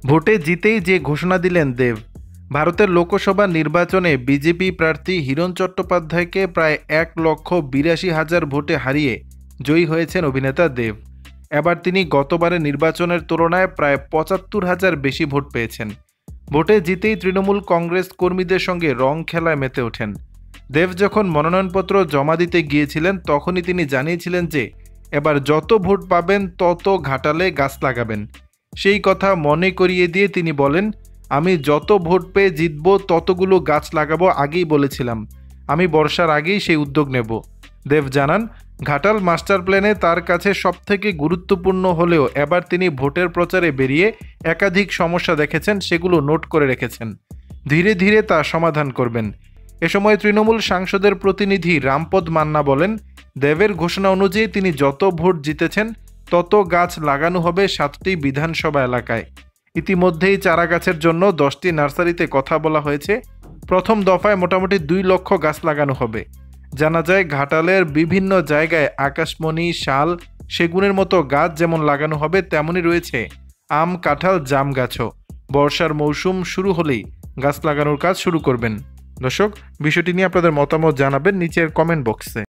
ভোটে জিতেই যে ঘোষণা দিলেন দেব। ভারতের লোকসভা নির্বাচনে বিজেপি প্রার্থী হিরণ চট্টোপাধ্যায়কে প্রায় 1,82,000 ভোটে হারিয়ে জয়ী হয়েছেন অভিনেতা দেব। এবার তিনি গতবারের নির্বাচনের তুলনায় প্রায় 75,000 বেশি ভোট পেয়েছেন। ভোটে জিতেই তৃণমূল কংগ্রেস কর্মীদের সঙ্গে রং খেলায় মেতে ওঠেন। দেব যখন মনোনয়নপত্র জমা দিতে গিয়েছিলেন তখনই তিনি জানিয়েছিলেন যে এবার যত ভোট পাবেন তত ঘাটালে গাছ লাগাবেন। সেই কথা মনে করিয়ে দিয়ে তিনি বলেন, আমি যত ভোট পেয়ে জিতব ততগুলো গাছ লাগাবো, আগেই বলেছিলাম। আমি বর্ষার আগেই সেই উদ্যোগ নেব। দেব জানান, ঘাটাল মাস্টার প্ল্যানে তার কাছে সবথেকে গুরুত্বপূর্ণ হলেও এবার তিনি ভোটের প্রচারে বেরিয়ে একাধিক সমস্যা দেখেছেন, সেগুলো নোট করে রেখেছেন। ধীরে ধীরে তা সমাধান করবেন। এ সময় তৃণমূল সাংসদের প্রতিনিধি রামপদ মান্না বলেন, দেবের ঘোষণা অনুযায়ী তিনি যত ভোট জিতেছেন তত গাছ লাগানো হবে 7টি বিধানসভা এলাকায়। ইতিমধ্যেই চারা গাছের জন্য 10টি নার্সারিতে কথা বলা হয়েছে। প্রথম দফায় মোটামুটি 2 লক্ষ গাছ লাগানো হবে। জানা যায়, ঘাটালের বিভিন্ন জায়গায় আকাশমণি, শাল, সেগুনের মতো গাছ যেমন লাগানো হবে তেমনই রয়েছে আম, কাঁঠাল, জাম গাছও। বর্ষার মৌসুম শুরু হলেই গাছ লাগানোর কাজ শুরু করবেন। দর্শক, বিষয়টি নিয়ে আপনাদের মতামত জানাবেন নিচের কমেন্ট বক্সে।